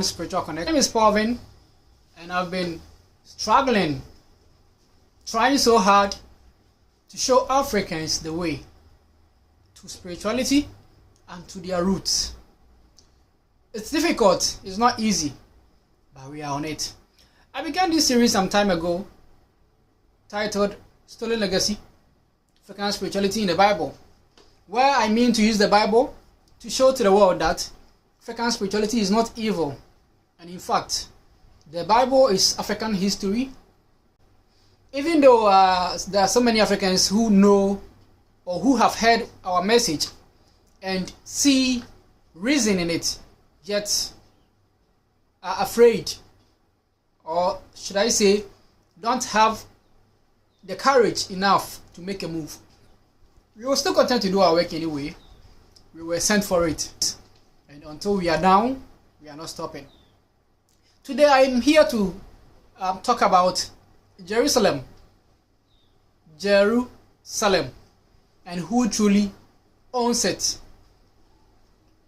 Spiritual Connect. My name is Paulvin, and I've been struggling, trying so hard to show Africans the way to spirituality and to their roots. It's difficult, it's not easy, but we are on it. I began this series some time ago titled Stolen Legacy, African Spirituality in the Bible, where I mean to use the Bible to show to the world that African spirituality is not evil. And in fact, the Bible is African history. Even though there are so many Africans who know or who have heard our message and see reason in it, yet are afraid, or should I say, don't have the courage enough to make a move. We will still continue to do our work anyway. We were sent for it. And until we are down, we are not stopping. Today I am here to talk about Jerusalem, and who truly owns it.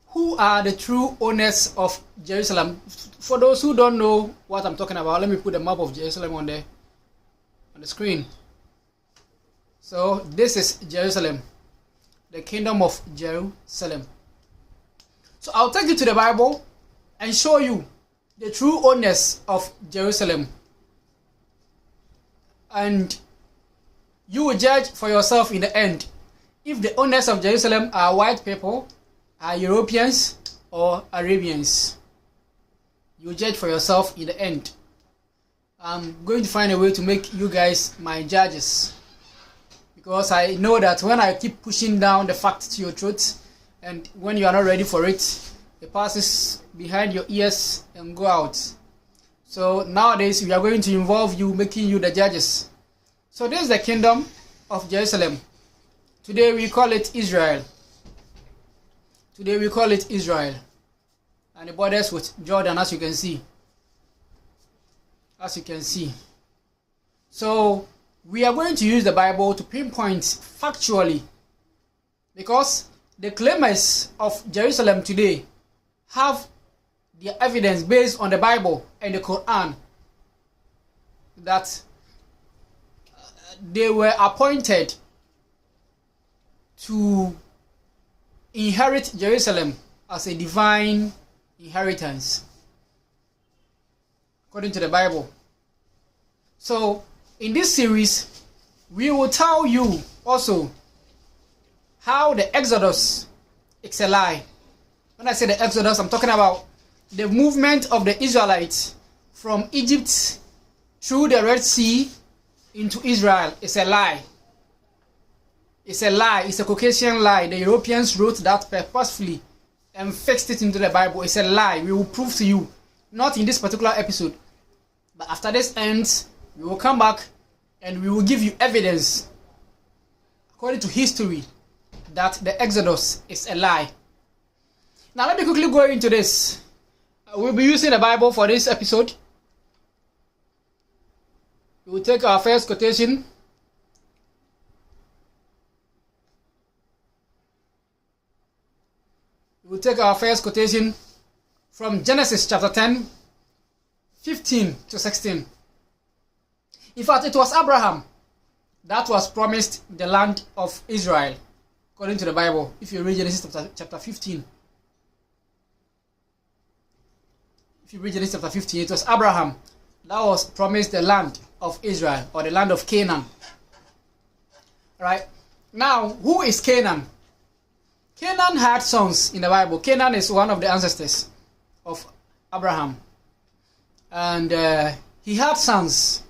Who are the true owners of Jerusalem? For those who don't know what I'm talking about, let me put the map of Jerusalem on the screen. So this is Jerusalem, the kingdom of Jerusalem. So I'll take you to the Bible and show you the true owners of Jerusalem. And you will judge for yourself in the end if the owners of Jerusalem are white people, are Europeans, or Arabians. You will judge for yourself in the end. I'm going to find a way to make you guys my judges, because I know that when I keep pushing down the fact to your throat, and when you are not ready for it, it passes behind your ears and go out. So nowadays we are going to involve you, making you the judges. So this is the kingdom of Jerusalem. Today we call it Israel. Today we call it Israel. And it borders with Jordan, as you can see. As you can see. So we are going to use the Bible to pinpoint factually, because the claimers of Jerusalem today have their evidence based on the Bible and the Quran that they were appointed to inherit Jerusalem as a divine inheritance, according to the Bible. So in this series, we will tell you also how the Exodus is a lie. When I say the Exodus, I'm talking about the movement of the Israelites from Egypt through the Red Sea into Israel. It's a lie. It's a lie. It's a Caucasian lie. The Europeans wrote that purposefully and fixed it into the Bible. It's a lie. We will prove to you. Not in this particular episode, but after this ends, we will come back and we will give you evidence, according to history, that the Exodus is a lie. Now let me quickly go into this. We'll be using the Bible for this episode. We will take our first quotation. We will take our first quotation from Genesis chapter 10, 15 to 16. In fact, it was Abraham that was promised the land of Israel, according to the Bible. If you read Genesis chapter 15. If you read Genesis chapter 15, it was Abraham that was promised the land of Israel, or the land of Canaan. Right? Now, who is Canaan? Canaan had sons in the Bible. Canaan is one of the ancestors of Abraham. And he had sons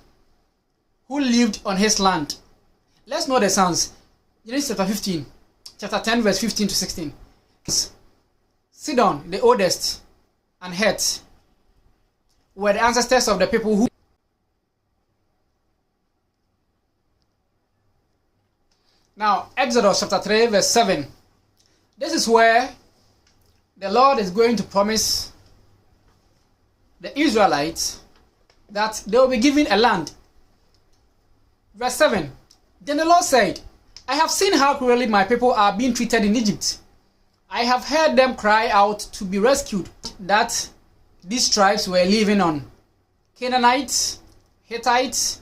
who lived on his land. Let's know the sons. Genesis chapter 15, chapter 10, verse 15 to 16. Sidon, the oldest, and Het were the ancestors of the people who. Now, Exodus chapter 3, verse 7. This is where the Lord is going to promise the Israelites that they will be given a land. Verse 7. Then the Lord said, I have seen how cruelly my people are being treated in Egypt. I have heard them cry out to be rescued, that these tribes were living on: Canaanites, Hittites,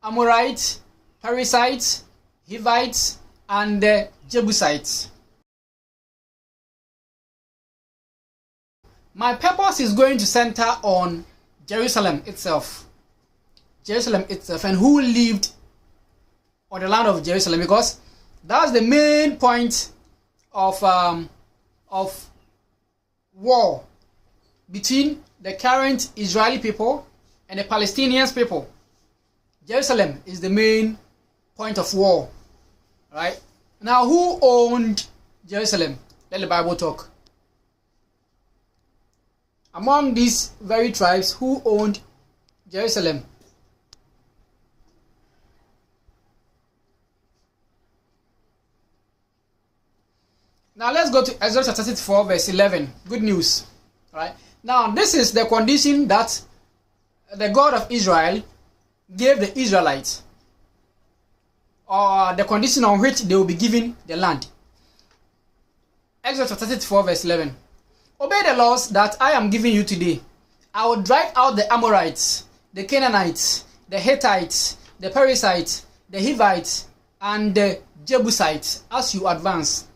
Amorites, Perizzites, Hivites, and the Jebusites. My purpose is going to center on Jerusalem itself. And who lived on the land of Jerusalem, because that's the main point of war between the current Israeli people and the Palestinian people. Jerusalem is the main point of war, right? Now, who owned Jerusalem? Let the Bible talk. Among these very tribes, who owned Jerusalem? Now let's go to Exodus chapter 34 verse 11. Good news. All right. Now this is the condition that the God of Israel gave the Israelites, or the condition on which they will be given the land. Exodus chapter 34 verse 11. Obey the laws that I am giving you today. I will drive out the Amorites, the Canaanites, the Hittites, the Perizzites, the Hivites, and the Jebusites as you advance.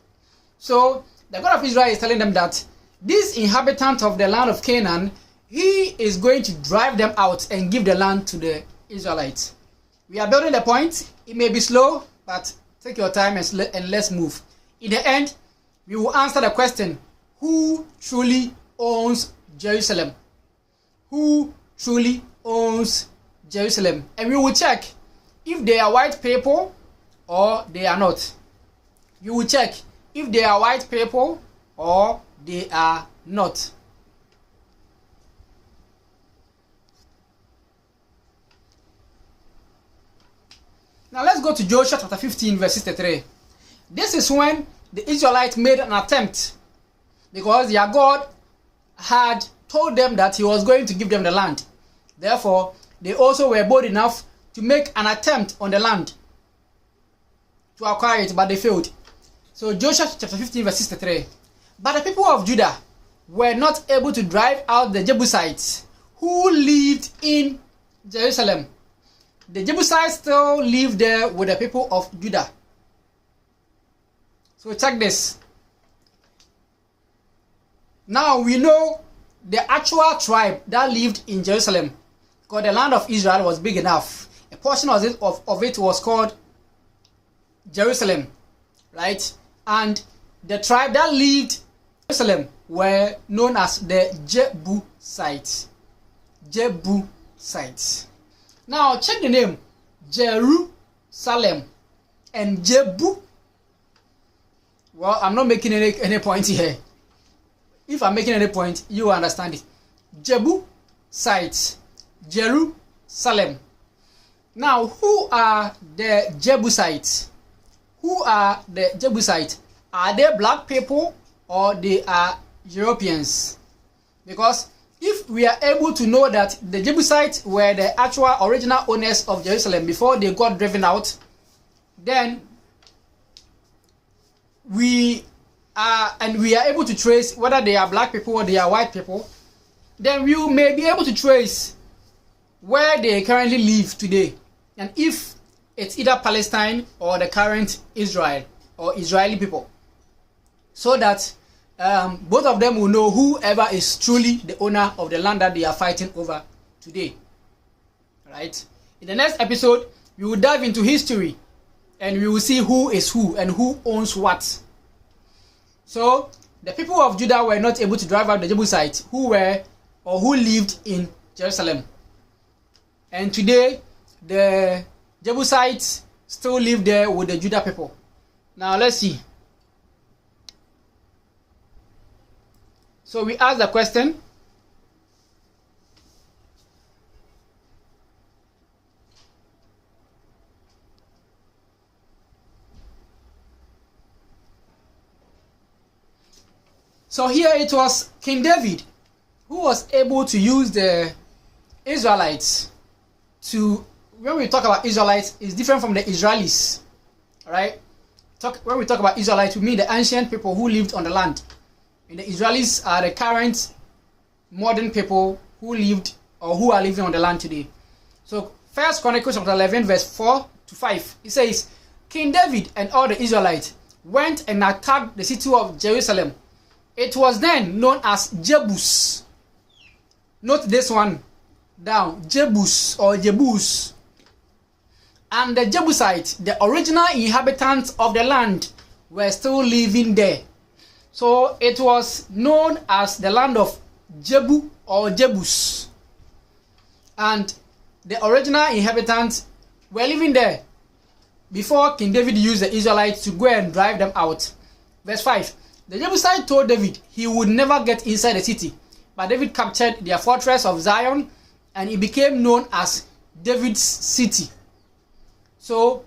So the God of Israel is telling them that this inhabitant of the land of Canaan, he is going to drive them out and give the land to the Israelites. We are building the point. It may be slow, but take your time and let's move. In the end, we will answer the question, who truly owns Jerusalem? Who truly owns Jerusalem? And we will check if they are white people or they are not. You will check if they are white people or they are not. Now let's go to Joshua chapter 15 verse 63. This is when the Israelites made an attempt, because their God had told them that he was going to give them the land. Therefore, they also were bold enough to make an attempt on the land to acquire it, but they failed. So Joshua chapter 15 verse 63. But the people of Judah were not able to drive out the Jebusites who lived in Jerusalem. The Jebusites still live there with the people of Judah. So check this. Now we know the actual tribe that lived in Jerusalem, because the land of Israel was big enough. A portion of it was called Jerusalem, right? And the tribe that lived in Jerusalem were known as the Jebusites. Jebusites. Now check the name, Jerusalem and Jebu. Well, I'm not making any point here. If I'm making any point, you understand it. Jebusites, Jerusalem. Now, who are the Jebusites? Who are the Jebusites? Are they black people or they are Europeans? Because if we are able to know that the Jebusites were the actual original owners of Jerusalem before they got driven out, then we are able to trace whether they are black people or they are white people, then we may be able to trace where they currently live today, and if it's either Palestine or the current Israel or Israeli people, so that both of them will know whoever is truly the owner of the land that they are fighting over today. Right? In the next episode, we will dive into history and we will see who is who and who owns what. So the people of Judah were not able to drive out the Jebusites who lived in Jerusalem. And today, the Jebusites still live there with the Judah people. Now let's see. So we ask the question, so here it was King David who was able to use the Israelites to, when we talk about Israelites, it's different from the Israelis, right? When we talk about Israelites, we mean the ancient people who lived on the land. And the Israelis are the current modern people who lived or who are living on the land today. So First Chronicles chapter 11 verse 4 to 5, it says, King David and all the Israelites went and attacked the city of Jerusalem. It was then known as Jebus. Note this one down, Jebus or Jebus. And the Jebusites, the original inhabitants of the land, were still living there. So it was known as the land of Jebu or Jebus. And the original inhabitants were living there before King David used the Israelites to go and drive them out. Verse 5. The Jebusite told David he would never get inside the city. But David captured their fortress of Zion, and it became known as David's city. So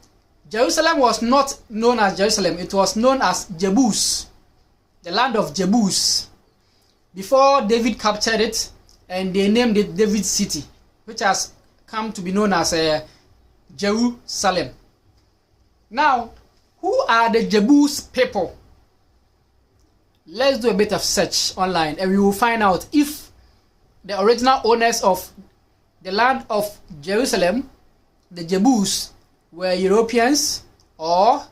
Jerusalem was not known as Jerusalem. It was known as Jebus, the land of Jebus, before David captured it, and they named it David's city, which has come to be known as Jerusalem. Now, who are the Jebus people? Let's do a bit of search online and we will find out if the original owners of the land of Jerusalem, the Jebus, were Europeans or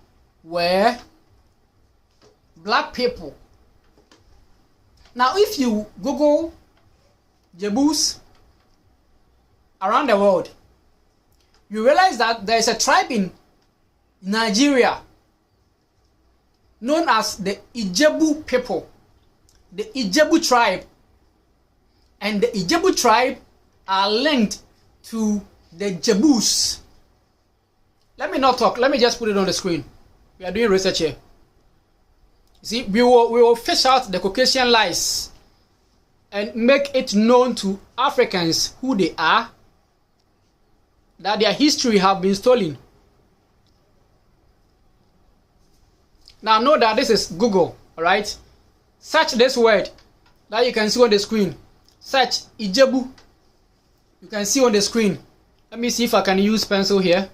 were black people. Now, if you Google Jebus around the world, you realize that there is a tribe in Nigeria known as the Ijebu people, the Ijebu tribe. And the Ijebu tribe are linked to the Jebus. Let me not talk, let me just put it on the screen. We are doing research here. You see, we will fish out the Caucasian lies and make it known to Africans who they are, that their history have been stolen. Now know that this is Google, alright? Search this word that you can see on the screen. Search Ijebu. You can see on the screen. Let me see if I can use pencil here.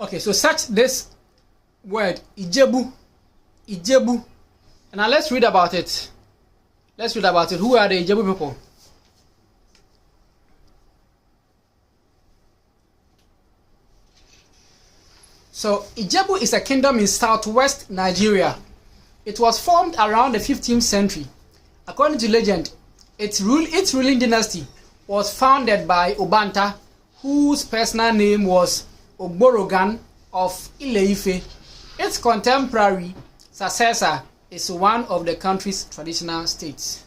Okay, so search this word, Ijebu, Ijebu. And now let's read about it. Let's read about it. Who are the Ijebu people? So, Ijebu is a kingdom in southwest Nigeria. It was formed around the 15th century. According to legend, its ruling dynasty was founded by Obanta, whose personal name was Ogborogan of Ile-Ife. Its contemporary successor is one of the country's traditional states.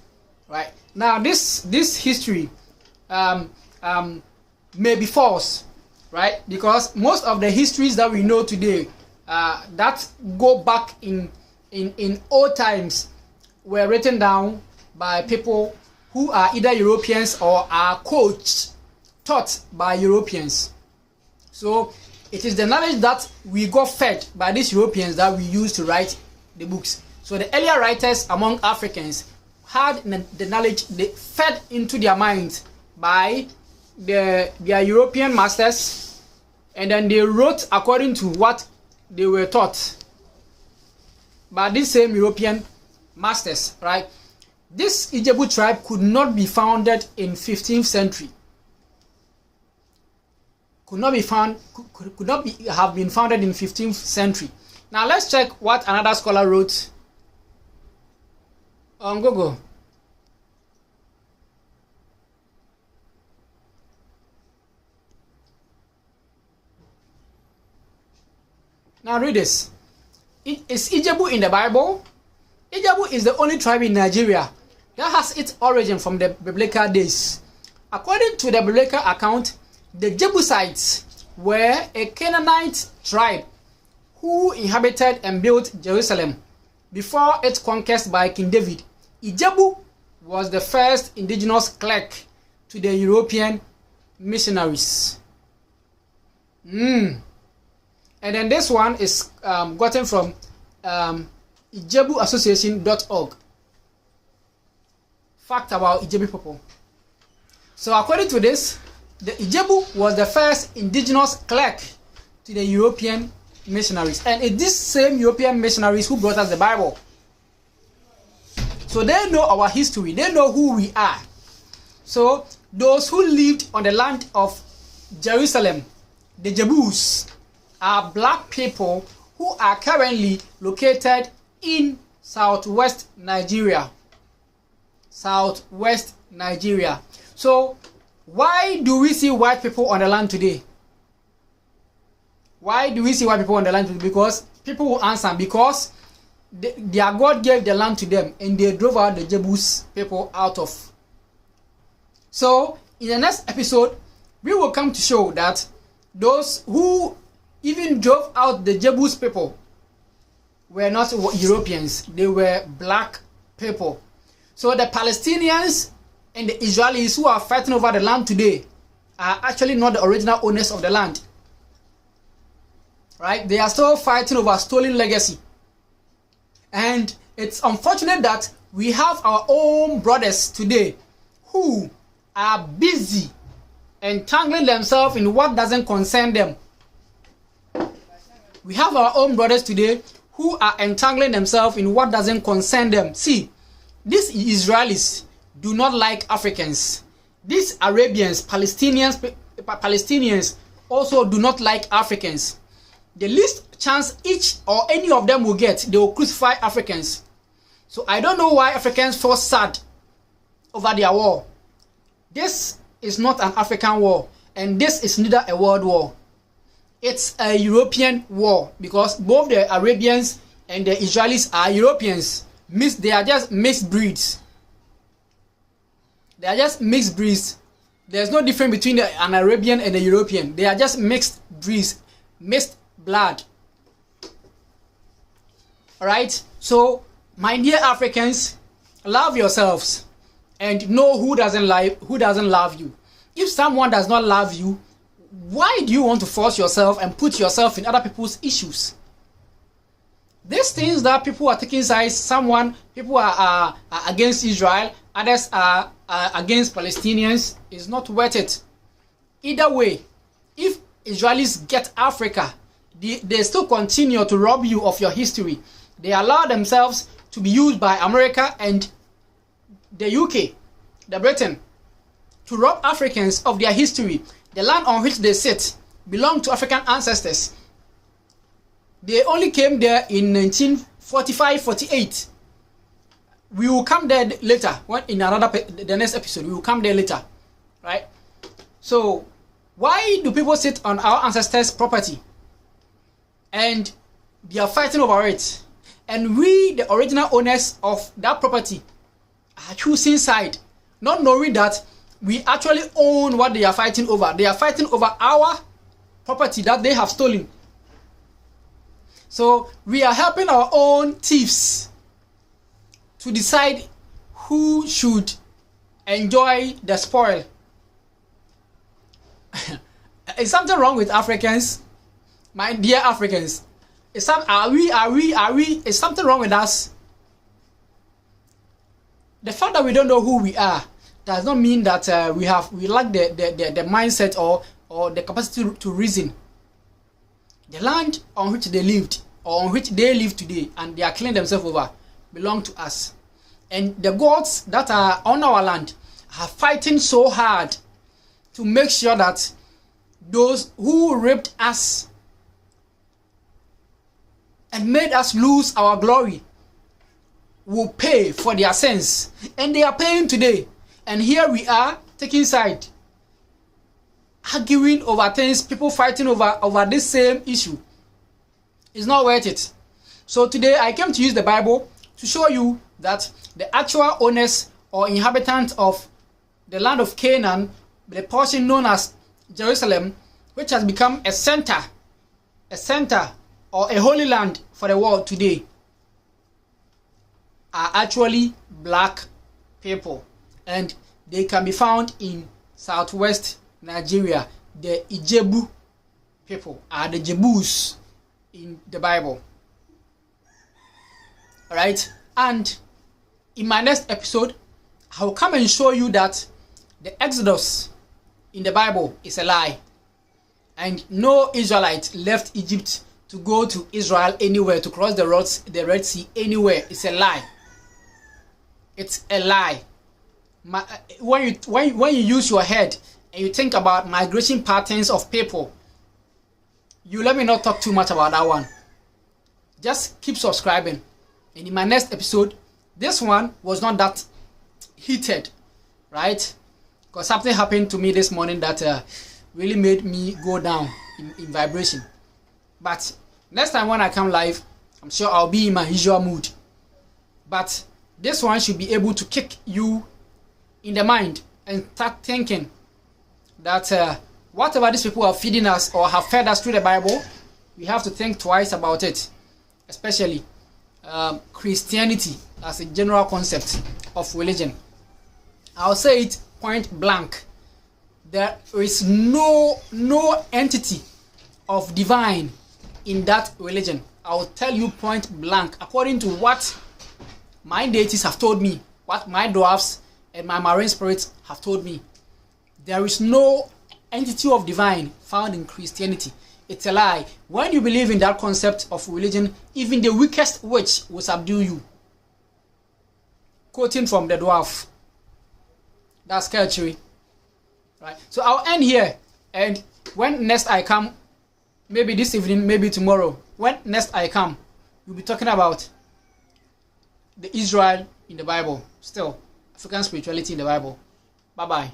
Right now, this history may be false, right? Because most of the histories that we know today that go back in old times were written down by people who are either Europeans or are taught by Europeans. So it is the knowledge that we got fed by these Europeans that we use to write the books. So the earlier writers among Africans had the knowledge they fed into their minds by their European masters, and then they wrote according to what they were taught by these same European masters, right? This Ijebu tribe could not be founded in 15th century. Could not have been founded in 15th century. Now let's check what another scholar wrote on Google. Now read this. Is Ijebu in the Bible? Ijebu is the only tribe in Nigeria that has its origin from the biblical days. According to the biblical account, the Jebusites were a Canaanite tribe who inhabited and built Jerusalem before its conquest by King David. Ijebu was the first indigenous clerk to the European missionaries. And then this one is gotten from ijebuassociation.org. Fact about Ijebu people. So according to this, the Ijebu was the first indigenous clerk to the European missionaries, and it's these same European missionaries who brought us the Bible. So they know our history, they know who we are. So those who lived on the land of Jerusalem, the Jebus, are black people who are currently located in southwest Nigeria. Southwest Nigeria. So why do we see white people on the land today? Why do we see white people on the land today? Because people will answer, because their God gave the land to them and they drove out the Jebus people out of. So in the next episode, we will come to show that those who even drove out the Jebus people were not Europeans, they were black people. So the Palestinians and the Israelis who are fighting over the land today are actually not the original owners of the land. Right? They are still fighting over stolen legacy. And it's unfortunate that we have our own brothers today who are busy entangling themselves in what doesn't concern them. We have our own brothers today who are entangling themselves in what doesn't concern them. See, these Israelis do not like Africans. These Arabians, Palestinians also do not like Africans. The least chance each or any of them will get, they will crucify Africans. So I don't know why Africans feel sad over their war. This is not an African war, and this is neither a world war. It's a European war, because both the Arabians and the Israelis are Europeans. They are just mixed breeds. They are just mixed breeds. There's no difference between an Arabian and a European. They are just mixed breeds, mixed blood. Alright? So, my dear Africans, love yourselves and know who doesn't love you. If someone does not love you, why do you want to force yourself and put yourself in other people's issues? These things that people are taking sides, people are against Israel, others are against Palestinians, is not worth it. Either way, if Israelis get Africa, they still continue to rob you of your history. They allow themselves to be used by America and the UK, the Britain, to rob Africans of their history. The land on which they sit belonged to African ancestors. They only came there in 1945-48. We will come there later. In the next episode, we will come there later, right? So, why do people sit on our ancestors' property and they are fighting over it? And we, the original owners of that property, are choosing side, not knowing that we actually own what they are fighting over. They are fighting over our property that they have stolen. So we are helping our own thieves to decide who should enjoy the spoil. Is something wrong with Africans? My dear Africans, is something wrong with us? The fact that we don't know who we are does not mean that we lack the mindset or the capacity to reason. The land on which they lived, or on which they live today, and they are killing themselves over, belong to us. And the gods that are on our land are fighting so hard to make sure that those who raped us and made us lose our glory will pay for their sins. And they are paying today. And here we are taking side, arguing over things, people fighting over this same issue. It's not worth it. So today I came to use the Bible to show you that the actual owners or inhabitants of the land of Canaan, the portion known as Jerusalem, which has become a center or a holy land for the world today, are actually black people, and they can be found in southwest Nigeria, the Ijebu people are the Jebus in the Bible. Alright? And in my next episode, I will come and show you that the Exodus in the Bible is a lie. And no Israelite left Egypt to go to Israel anywhere, to cross the Red Sea anywhere. It's a lie. It's a lie. When you use your head and you think about migration patterns of people, you let me not talk too much about that one. Just keep subscribing. And in my next episode, this one was not that heated, right? Because something happened to me this morning that really made me go down in vibration. But next time when I come live, I'm sure I'll be in my usual mood. But this one should be able to kick you in the mind and start thinking that whatever these people are feeding us or have fed us through the Bible, we have to think twice about it. Especially Christianity as a general concept of religion. I'll say it point blank. There is no entity of divine in that religion. I'll tell you point blank, according to what my deities have told me, what my dwarfs and my marine spirits have told me. There is no entity of divine found in Christianity. It's a lie. When you believe in that concept of religion, even the weakest witch will subdue you. Quoting from the dwarf. That's culture. Right? So I'll end here. And when next I come, maybe this evening, maybe tomorrow, when next I come, we'll be talking about the Israel in the Bible. Still, African spirituality in the Bible. Bye-bye.